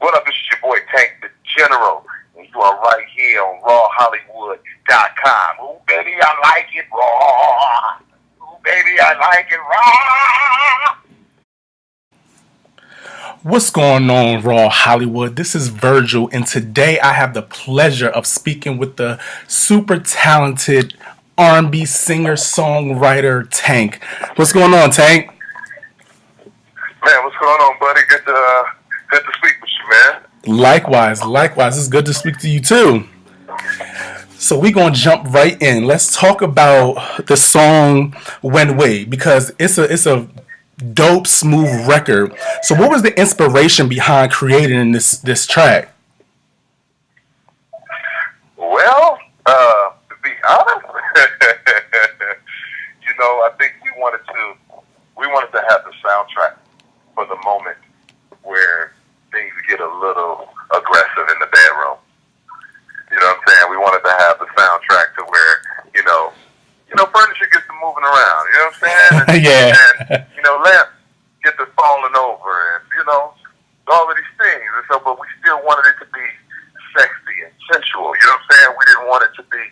What up, this is your boy Tank the General, and you are right here on rawhollywood.com. Ooh, baby, I like it raw. Ooh, baby, I like it raw. What's going on, Raw Hollywood? This is Virgil, and today I have the pleasure of speaking with the super talented R&B singer-songwriter Tank. What's going on, Tank? Man, what's going on, buddy? Good to speak with you, man. Likewise. It's good to speak to you too. So we're gonna jump right in. Let's talk about the song "When Way" because it's a dope, smooth record. So what was the inspiration behind creating this track? Well, to be honest, I think we wanted to have the soundtrack for the moment where things get a little aggressive in the bedroom. You know what I'm saying? We wanted to have the soundtrack to where, furniture gets to moving around. You know what I'm saying? Yeah. And lamps get to falling over and, all of these things. And so, but we still wanted it to be sexy and sensual. You know what I'm saying? We didn't want it to be,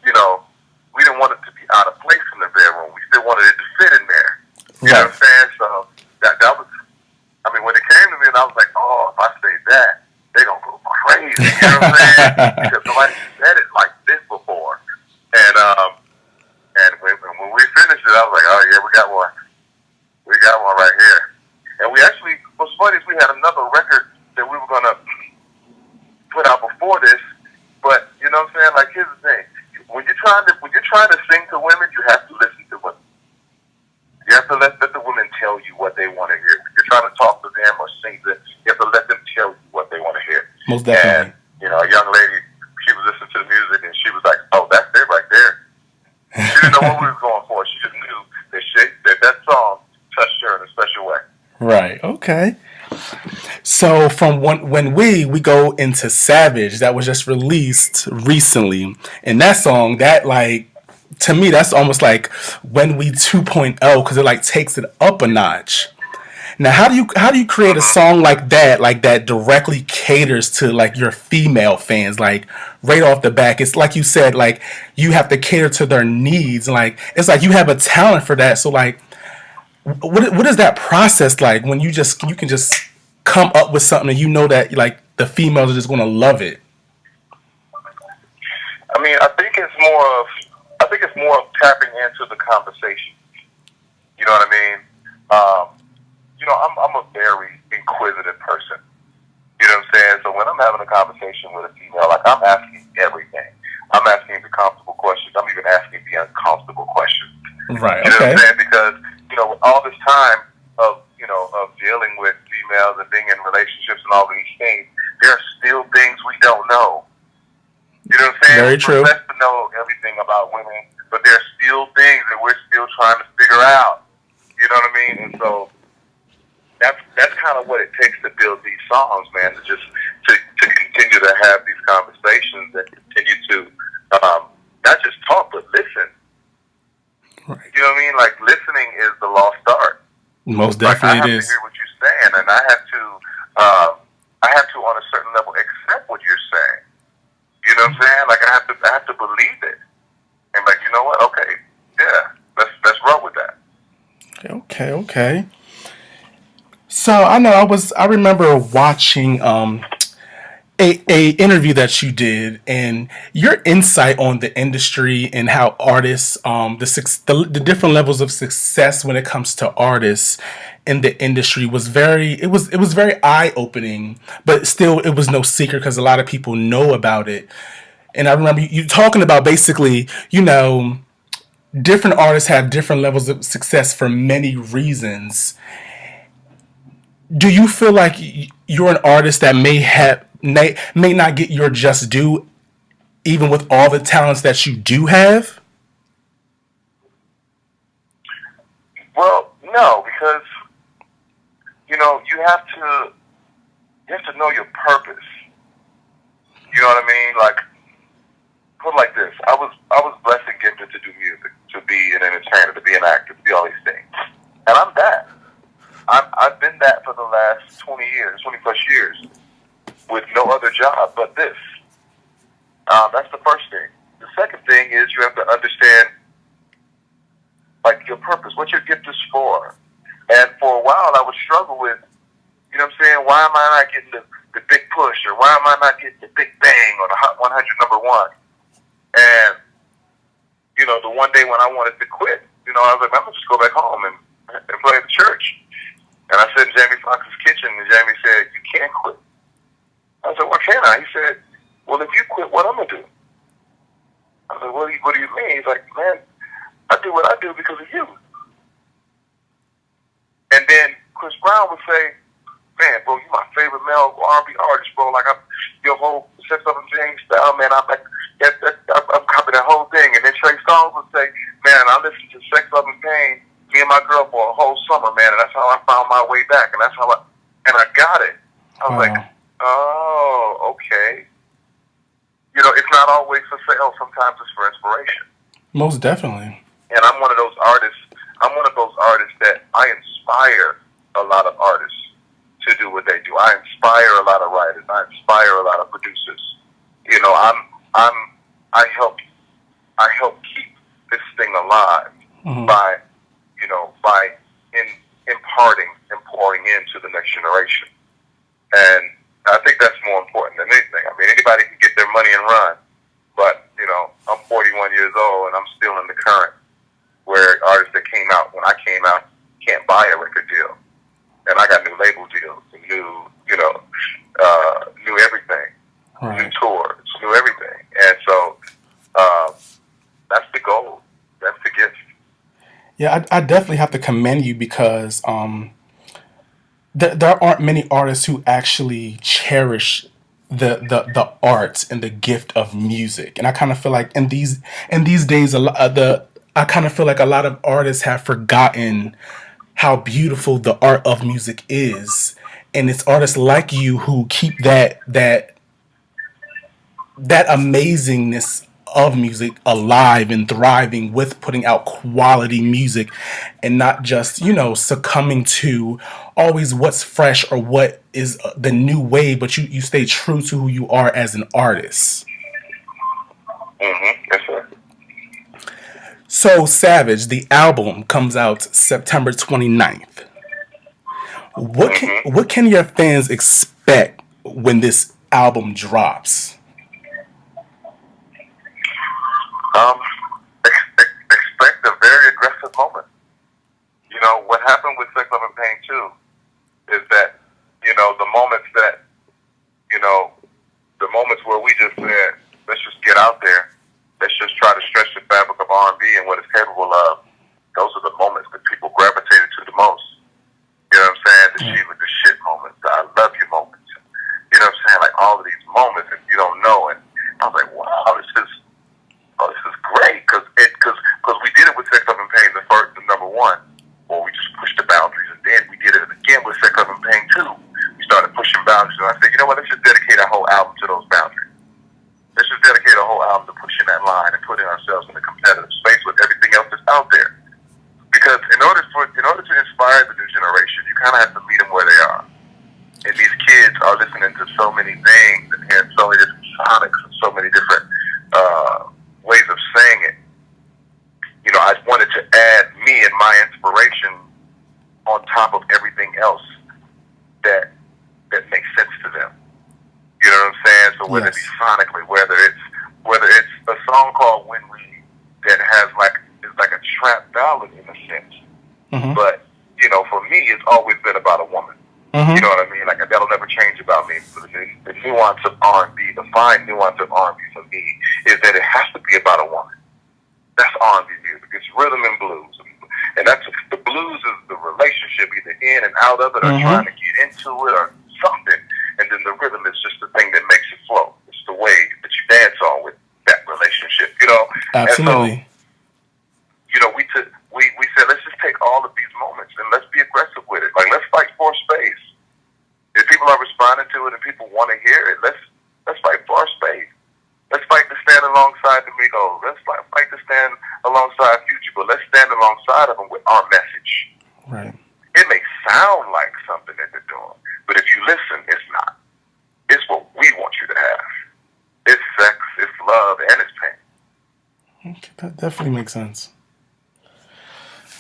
we didn't want it to be out of place in the bedroom. We still wanted it to fit in there. You know what I'm saying? So that was, when it came to me and I was like, oh, if I say that, they gonna go crazy. You know what I'm saying? Because nobody said it like this before. And when we finished it, I was like, oh yeah, we got one. We got one right here. And we actually, what's funny is we had another record that we were gonna put out before this, but you know what I'm saying? Like, here's the thing: when you're trying to sing to women, you have to listen to women. You have to let the women tell you what they want to hear. If you're trying to talk to them or sing to them, you have to let them tell you what they want to hear. Most definitely. And a young lady, she was listening to the music and she was like, "Oh, that's it right there." She didn't know what we were going for. She just knew that song touched her in a special way. Right. Okay. So from when we go into Savage that was just released recently, and that song that to me that's almost like When We 2.0 because it takes it up a notch. Now how do you create a song like that directly caters to your female fans right off the back? It's like you said you have to cater to their needs. It's like you have a talent for that. So what is that process like when you can just come up with something and that the females are just going to love it? I think it's more of tapping into the conversation. You know what I mean? I'm a very inquisitive person. You know what I'm saying? So when I'm having a conversation with a female, I'm asking everything. I'm asking the comfortable questions. I'm even asking the uncomfortable questions. Right. You know Okay. what I'm saying? Because all this time of dealing with females and being in relationships and all these things, there are still things we don't know. You know what I'm saying? Very true. We're blessed to know everything about women, but there are still things that we're still trying to figure out. You know what I mean? And so that's kind of what it takes to build these songs, man. To continue to have these conversations and continue to not just talk but listen. Right. You know what I mean? Like, listening is the lost art. Most definitely I have it is. to hear what you're saying, and I have to on a certain level accept what you're saying. You know what I'm saying? I have to believe it, and you know what? Okay, yeah, let's roll with that. Okay. So I remember watching a interview that you did and your insight on the industry and how artists the different levels of success when it comes to artists in the industry was very eye opening, but still it was no secret because a lot of people know about it. And I remember you talking about basically different artists have different levels of success for many reasons. Do you feel like you're an artist that may not get your just due, even with all the talents that you do have? Well, no, because you have to know your purpose. You know what I mean? Like, put it like this: I was blessed and gifted to do music, to be an entertainer, to be an actor, to be all these things, and I'm that. I've been that for the last 20 plus years. with no other job but this. That's the first thing. The second thing is you have to understand like your purpose, what your gift is for. And for a while, I would struggle with, you know what I'm saying? Why am I not getting the big push, or why am I not getting the big bang or the Hot 100 number one? And you know, the one day when I wanted to quit, you know, I was like, I'm gonna just go back home and play at the church. And I said in Jamie Foxx's kitchen, and Jamie said, "You can't quit." I said, "Why can't I?" He said, "Well, if you quit, what I'm gonna do?" I said, "What do you mean?" He's like, "Man, I do what I do because of you." And then Chris Brown would say, "Man, bro, you my favorite male R&B artist, bro. Like, your whole Sex Up and James style, man. I'm copying that whole thing." And then Trey Songz would say, "Man, I listened to Sex Love and Pain, me and my girl for a whole summer, man, and that's how I found my way back, and that's how I got it." I was like, "Oh, okay." You know, it's not always for sale. Sometimes it's for inspiration. Most definitely. And I'm one of those artists. I'm one of those artists that I inspire a lot of artists to do what they do. I inspire a lot of writers. I inspire a lot of producers. You know, I help keep this thing alive by, you know, by imparting and pouring into the next generation. And I think that's more important than anything. I mean, anybody can get their money and run, but you know, I'm 41 years old and I'm still in the current where artists that came out when I came out can't buy a record deal. And I got new label deals, new, you know, new everything, new tours, new everything. And so that's the goal. That's the gift. Yeah, I definitely have to commend you because there aren't many artists who actually cherish the arts and the gift of music. And I kind of feel like in these days, I kind of feel like a lot of artists have forgotten how beautiful the art of music is, and it's artists like you who keep that amazingness of music alive and thriving with putting out quality music and not just, you know, succumbing to always what's fresh or what is the new wave, but you stay true to who you are as an artist. Yes, sir. So Savage, the album comes out September 29th. What can your fans expect when this album drops? Um, expect a very aggressive moment. You know, what happened with Sex, Love, and Pain, too, is that, you know, the moments where we just said, let's just get out there, let's just try to stretch the fabric of R&B and what it's capable of, those are the moments that people gravitated to the most. You know what I'm saying? The she with the shit moments, the I love you moments. You know what I'm saying? Like all of these moments that you don't know. And I was like, wow, this is great. Because we did it with Sex, Love, and Pain, the number one, or we just pushed the boundaries. And then we did it again with Sex, Love, and Pain 2. We started pushing boundaries. And I said, you know what, let's just dedicate our whole album to those boundaries. Let's just dedicate a whole album to pushing that line and putting ourselves in a competitive space with everything else that's out there. Because in order to inspire the new generation, you kind of have to meet them where they are. And these kids are listening to so many things and hearing so many different sonics and so many different ways of saying it. You know, I wanted to add me and my inspiration on top of everything else that makes sense to them. You know what I'm saying? So whether it be sonically, whether it's a song called "When We" that has it's like a trap ballad in a sense, but you know, for me, it's always been about a woman. You know what I mean? Like that'll never change about me. The nuance of R&B, the fine nuance of R&B for me is that it has to be about a woman. That's R&B music. It's rhythm and blues, and that's the blues is the relationship, either in and out of it, or trying to get into it, or something. And then the rhythm is just the thing that makes it flow. It's the way that you dance on with that relationship, you know? Absolutely. And so, you know, we said, let's just take all of these moments and let's be aggressive with it. Like, let's fight for space. If people are responding to it and people want to hear it, let's fight for our space. Let's fight to stand alongside the Migos. Let's fight to stand alongside Future, but let's stand alongside of them with our message. Right. It may sound like something that they're doing, but if you listen, it's not. It's what we want you to have. It's sex, it's love, and it's pain. Okay, that definitely makes sense.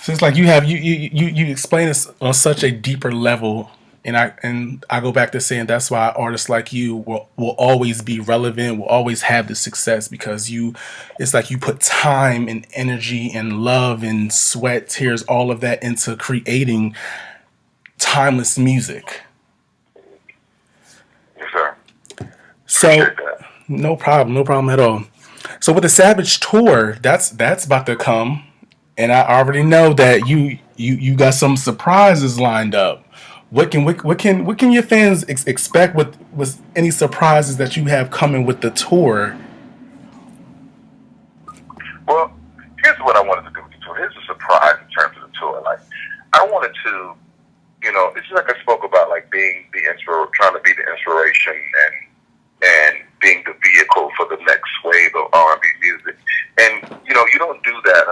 So it's like you have you explain this on such a deeper level, and I go back to saying that's why artists like you will always be relevant, will always have the success because it's like you put time and energy and love and sweat, tears, all of that into creating timeless music. Yes, sir. So Appreciate that. no problem at all. So with the Savage tour, that's about to come, and I already know that you got some surprises lined up. What can your fans expect with any surprises that you have coming with the tour? Well, here's what I wanted to do with the tour. Here's a surprise in terms of the tour. Like, I wanted to, it's just like I spoke about, like being trying to be the inspiration and being the vehicle for the next wave of R&B music. And you don't do that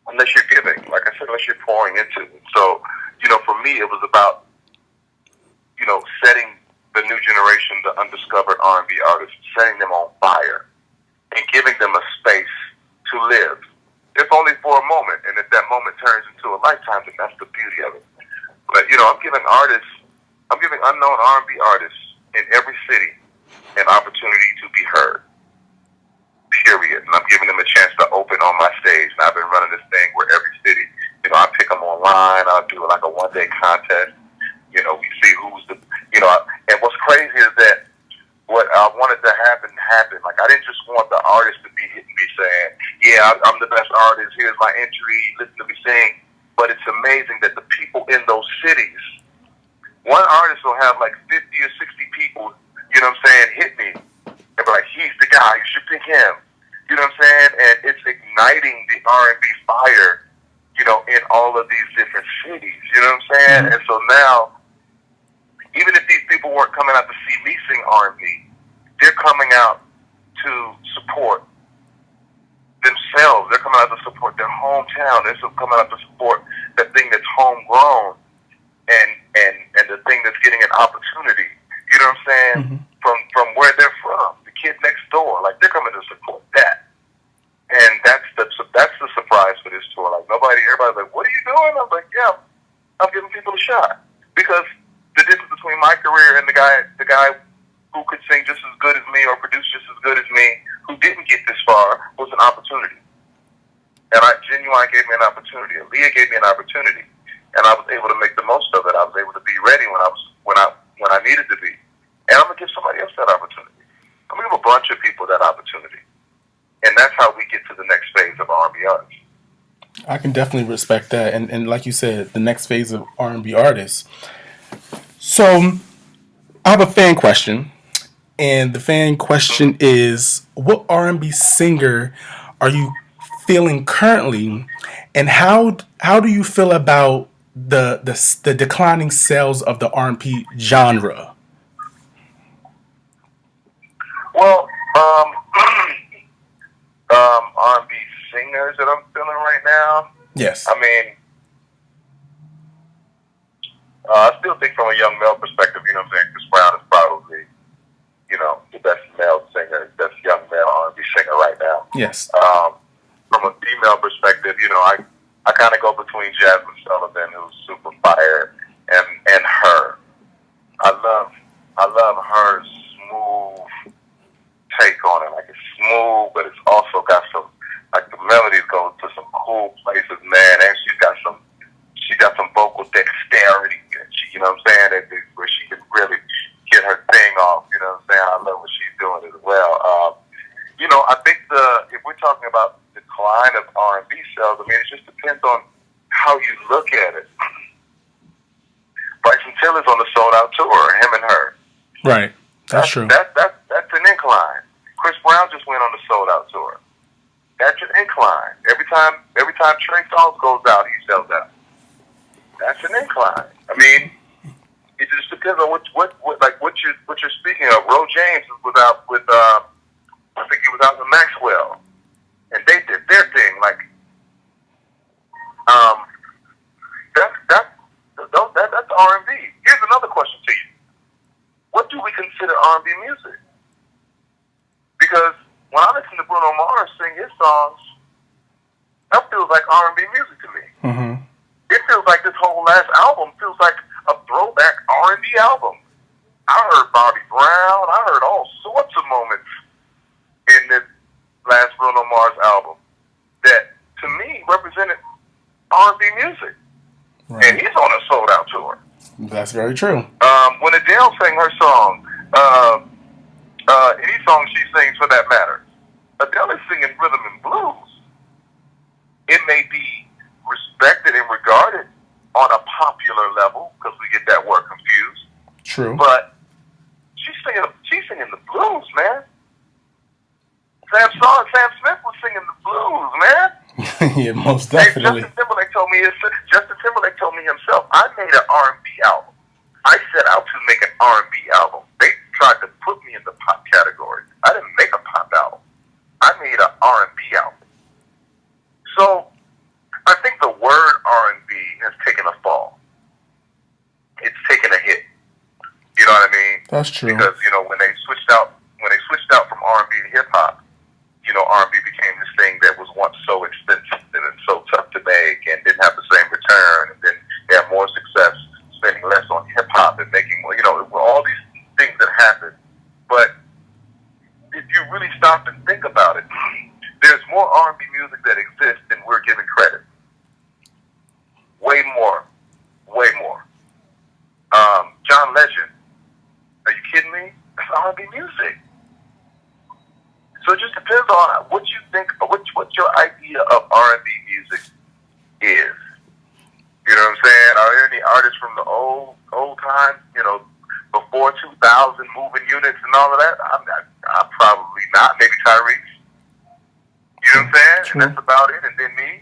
unless you're giving. Like I said, unless you're pouring into it. So, for me, it was about setting the new generation, the undiscovered R&B artists, setting them on fire and giving them a space to live. If only for a moment, and if that moment turns into a lifetime, then that's the beauty of it. But I'm giving unknown R&B artists in every city an opportunity to be heard. Period. And I'm giving them a chance to open on my stage. And I've been running this thing where every city, I pick them online. I'll do like a one-day contest. We see who's and what's crazy is that what I wanted to happen happened. Like, I didn't just want the artist to be hitting me saying, yeah, I'm the best artist, here's my entry, listen to me sing. But it's amazing that the people in those cities, one artist will have like 50 or 60 people, hit me. And be like, he's the guy, you should pick him. You know what I'm saying? And it's igniting the R&B fire, in all of these different cities. You know what I'm saying? Mm-hmm. And so now, even if these people weren't coming out to see me sing R&B, they're coming out to support themselves. They're coming out to support their hometown. They're coming out to support the thing that's homegrown and the thing that's getting an opportunity. You know what I'm saying? Mm-hmm. From where they're from, the kid next door. Like, they're coming to support that. And that's the surprise for this tour. Like, everybody's like, what are you doing? I'm like, yeah, I'm giving people a shot. Because the difference between my career and the guy who could sing just as good as me or produce just as good as me, who didn't get this far, was an opportunity. And Genuine gave me an opportunity, and Leah gave me an opportunity, and I was able to make the most of it. I was able to be ready when I needed to be. And I'm gonna give somebody else that opportunity. I'm gonna give a bunch of people that opportunity. And that's how we get to the next phase of R&B artists. I can definitely respect that, and like you said, the next phase of R&B artists. So I have a fan question, and the fan question is: what R&B singer are you feeling currently, and how do you feel about the declining sales of the R&B genre? Well, R&B singers that I'm feeling right now. Yes. I mean, I still think from a young male perspective, what I'm saying, Chris Brown is probably, the best male singer, best young male R&B singer right now. Yes. From a female perspective, I kind of go between Jasmine Sullivan, who's super fire, and her. I love her smooth take on it. Like, it's smooth, but it's also got some, like, the melodies go to some cool places, man. And she got some vocal dexterity. You know what I'm saying? Where she can really get her thing off. You know what I'm saying? I love what she's doing as well. I think if we're talking about decline of R&B sales, I mean, it just depends on how you look at it. Bryson Tiller's on the sold out tour, him and her. Right. That's true. That's an incline. Chris Brown just went on the sold out tour. That's an incline. Every time Trey Songz goes out, he sells out. That's an incline. I mean, it just depends on what you're speaking of. Ro James was out with I think he was out with Maxwell, and they did their thing. Like, that's R&B. Here's another question to you: what do we consider R&B music. Because when I listen to Bruno Mars sing his songs, that feels like R&B music to me. Mm-hmm. It feels like this whole last album feels like a throwback R&B album. I heard Bobby Brown. I heard all sorts of moments in this last Bruno Mars album that, to me, represented R&B music. Right. And he's on a sold-out tour. That's very true. When Adele sang her song, any song she sings for that matter, Adele is singing rhythm and blues. It may be respected and regarded on a popular level, because we get that word confused. True. But she's singing the blues, man. Sam Smith was singing the blues, man. Yeah, most definitely. Hey, Justin Timberlake told me himself, I made an R&B album. I set out to make an R&B album. They tried to put me in the pop category. I didn't make a pop album. I made an R&B album. So I think the word R&B has taken a fall. It's taken a hit. You know what I mean? That's true. Because, when they switched out from R&B to hip hop, R&B became this thing that was once so expensive and so tough to make and didn't have the same return, and then they had more success spending less on hip hop and making more, all these things that happened. But if you really stop and think about it, there's more R&B music that exists than we're giving credit. Way more. Way more. John Legend. Are you kidding me? That's R&B music. So it just depends on what you think, what your idea of R&B music is. You know what I'm saying? Are there any artists from the old time, before 2000, moving units and all of that? I'm probably not. Maybe Tyrese. You know what I'm saying? True. And that's about it. And then me.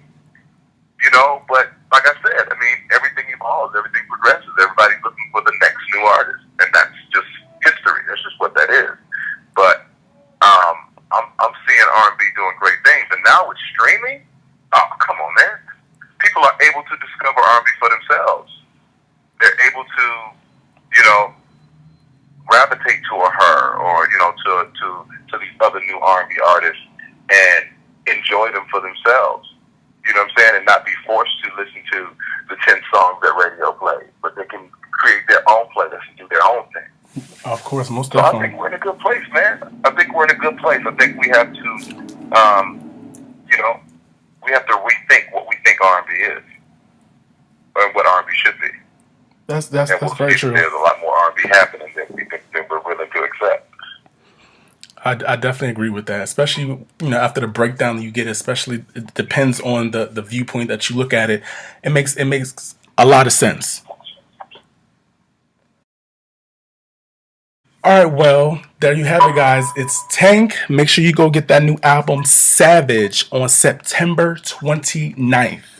But like I said, everything evolves, everything progresses. Everybody's looking for the next new artist, and that's just history. That's just what that is. But I'm seeing R&B doing great things, and now with streaming, oh come on, man! People are able to discover R&B for themselves. They're able to, gravitate to her, or to these other new R&B artists and enjoy them for themselves. You know what I'm saying? And not be forced to listen to the 10 songs that radio plays, but they can create their own playlist and do their own thing. Of course, most So definitely. I think we're in a good place, man. I think we're in a good place. I think we have to, we have to rethink what we think R&B is, and what R&B should be. That's we'll very true. There's a lot more R&B happening than we think that we're willing to accept. I definitely agree with that, especially after the breakdown that you get. Especially, it depends on the viewpoint that you look at it. It makes a lot of sense. All right, well, there you have it, guys. It's Tank. Make sure you go get that new album, Savage, on September 29th.